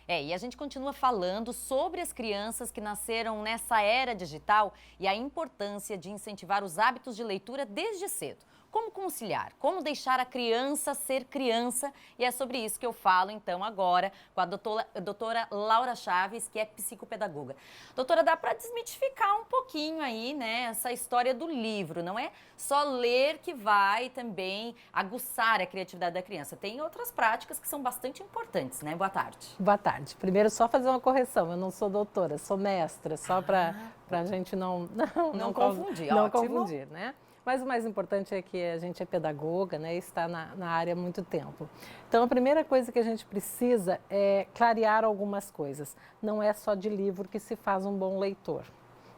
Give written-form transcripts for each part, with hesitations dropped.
E a gente continua falando sobre as crianças que nasceram nessa era digital e a importância de incentivar os hábitos de leitura desde cedo. Como conciliar? Como deixar a criança ser criança? E é sobre isso que eu falo, então, agora com a doutora Laura Chaves, que é psicopedagoga. Doutora, dá para desmitificar um pouquinho aí, né, essa história do livro. Não é só ler que vai também aguçar a criatividade da criança. Tem outras práticas que são bastante importantes, né? Boa tarde. Boa tarde. Primeiro, só fazer uma correção. Eu não sou doutora, sou mestra, só para a gente não confundir. Não Ótimo. confundir, né? Mas o mais importante é que a gente é pedagoga, né? E está na área há muito tempo. Então, a primeira coisa que a gente precisa é clarear algumas coisas. Não é só de livro que se faz um bom leitor,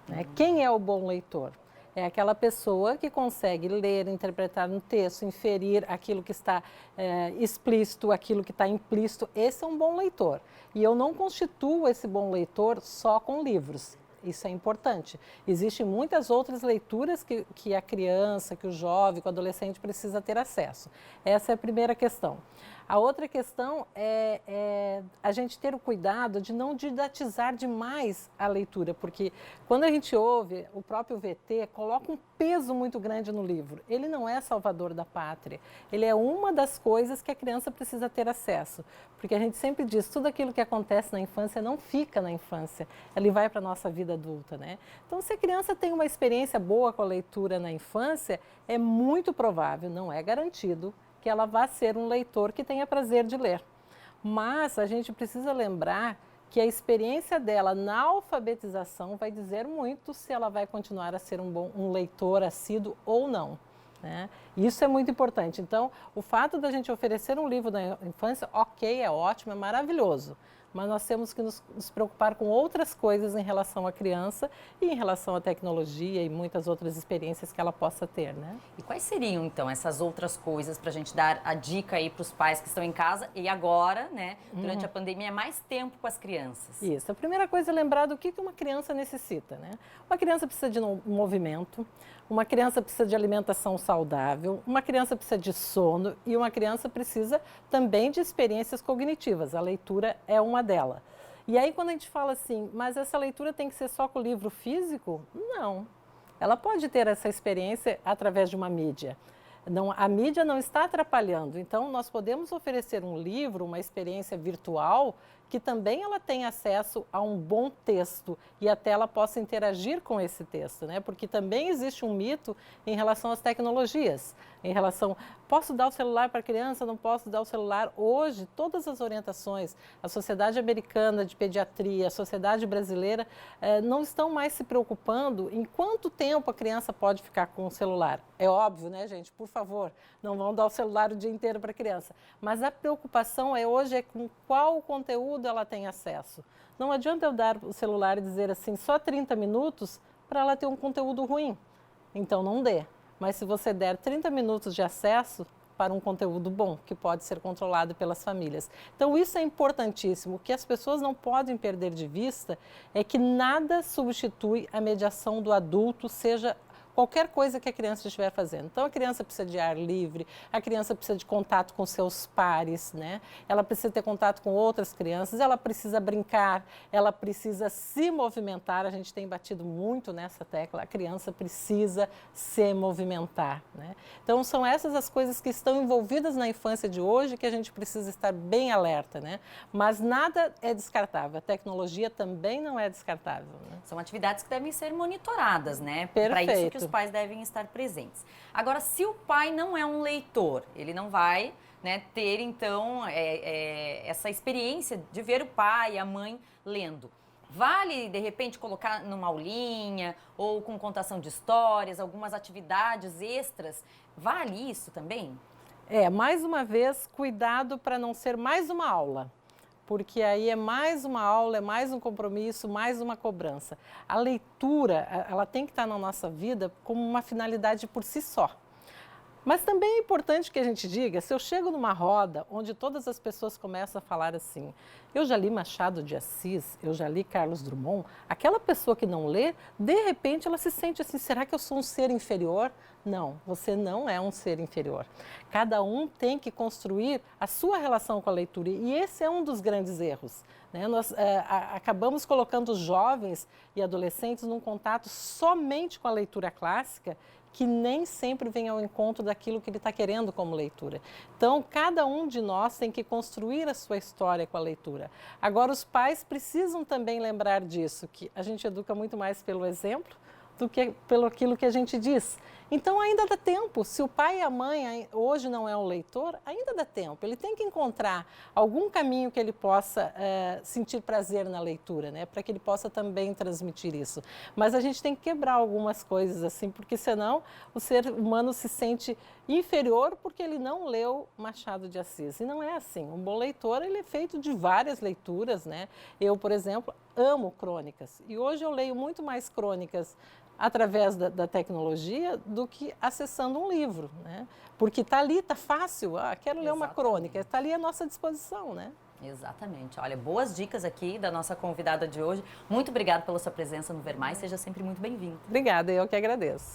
né? Quem é o bom leitor? É aquela pessoa que consegue ler, interpretar no texto, inferir aquilo que está explícito, aquilo que está implícito. Esse é um bom leitor. E eu não constituo esse bom leitor só com livros. Isso é importante. Existem muitas outras leituras que a criança, que o jovem, que o adolescente precisa ter acesso. Essa é a primeira questão. A outra questão é a gente ter o cuidado de não didatizar demais a leitura, porque quando a gente ouve, o próprio VT coloca um peso muito grande no livro. Ele não é salvador da pátria, ele é uma das coisas que a criança precisa ter acesso, porque a gente sempre diz, tudo aquilo que acontece na infância não fica na infância, ele vai para a nossa vida adulta, né? Então, se a criança tem uma experiência boa com a leitura na infância, é muito provável, não é garantido, que ela vá ser um leitor que tenha prazer de ler. Mas a gente precisa lembrar que a experiência dela na alfabetização vai dizer muito se ela vai continuar a ser um leitor assíduo ou não, né? Isso é muito importante. Então, o fato da gente oferecer um livro na infância, ok, é ótimo, é maravilhoso. Mas nós temos que nos preocupar com outras coisas em relação à criança e em relação à tecnologia e muitas outras experiências que ela possa ter, né? E quais seriam, então, essas outras coisas para a gente dar a dica aí para os pais que estão em casa e agora, né, durante a pandemia, mais tempo com as crianças? Isso. A primeira coisa é lembrar do que uma criança necessita, né? Uma criança precisa de um movimento, uma criança precisa de alimentação saudável, uma criança precisa de sono e uma criança precisa também de experiências cognitivas. A leitura é uma delas. E aí, quando a gente fala assim, mas essa leitura tem que ser só com o livro físico? Não. Ela pode ter essa experiência através de uma mídia. Não, a mídia não está atrapalhando, então nós podemos oferecer um livro, uma experiência virtual, que também ela tem acesso a um bom texto e até ela possa interagir com esse texto, né? Porque também existe um mito em relação às tecnologias, em relação, posso dar o celular para a criança, não posso dar o celular? Hoje, todas as orientações, a Sociedade Americana de Pediatria, a Sociedade Brasileira, não estão mais se preocupando em quanto tempo a criança pode ficar com o celular. É óbvio, né, gente? Por favor, não vão dar o celular o dia inteiro para a criança. Mas a preocupação hoje é com qual conteúdo ela tem acesso. Não adianta eu dar o celular e dizer assim, só 30 minutos para ela ter um conteúdo ruim. Então não dê. Mas se você der 30 minutos de acesso para um conteúdo bom, que pode ser controlado pelas famílias. Então isso é importantíssimo. O que as pessoas não podem perder de vista é que nada substitui a mediação do adulto, seja qualquer coisa que a criança estiver fazendo. Então, a criança precisa de ar livre, a criança precisa de contato com seus pares, né? Ela precisa ter contato com outras crianças, ela precisa brincar, ela precisa se movimentar. A gente tem batido muito nessa tecla, a criança precisa se movimentar, né? Então, são essas as coisas que estão envolvidas na infância de hoje que a gente precisa estar bem alerta, né? Mas nada é descartável, a tecnologia também não é descartável, né? São atividades que devem ser monitoradas, né? Perfeito. Para isso que os pais devem estar presentes. Agora, se o pai não é um leitor, ele não vai, né, ter, então, essa experiência de ver o pai e a mãe lendo. Vale, de repente, colocar numa aulinha ou com contação de histórias, algumas atividades extras? Vale isso também? Mais uma vez, cuidado para não ser mais uma aula. Porque aí é mais uma aula, é mais um compromisso, mais uma cobrança. A leitura, ela tem que estar na nossa vida como uma finalidade por si só. Mas também é importante que a gente diga, se eu chego numa roda onde todas as pessoas começam a falar assim, eu já li Machado de Assis, eu já li Carlos Drummond, aquela pessoa que não lê, de repente ela se sente assim, será que eu sou um ser inferior? Não, você não é um ser inferior. Cada um tem que construir a sua relação com a leitura e esse é um dos grandes erros. né? Nós acabamos colocando os jovens e adolescentes num contato somente com a leitura clássica, que nem sempre vem ao encontro daquilo que ele está querendo como leitura. Então, cada um de nós tem que construir a sua história com a leitura. Agora, os pais precisam também lembrar disso, que a gente educa muito mais pelo exemplo do que pelo aquilo que a gente diz. Então, ainda dá tempo. Se o pai e a mãe hoje não é um leitor, ainda dá tempo. Ele tem que encontrar algum caminho que ele possa sentir prazer na leitura, né? Para que ele possa também transmitir isso. Mas a gente tem que quebrar algumas coisas assim, porque senão o ser humano se sente inferior porque ele não leu Machado de Assis. E não é assim. Um bom leitor, ele é feito de várias leituras, né? Eu, por exemplo, amo crônicas. E hoje eu leio muito mais crônicas através da tecnologia do que acessando um livro, né? Porque está ali, está fácil, quero ler uma crônica, está ali à nossa disposição, né? Exatamente. Olha, boas dicas aqui da nossa convidada de hoje. Muito obrigada pela sua presença no Ver Mais, seja sempre muito bem-vindo. Obrigada, eu que agradeço.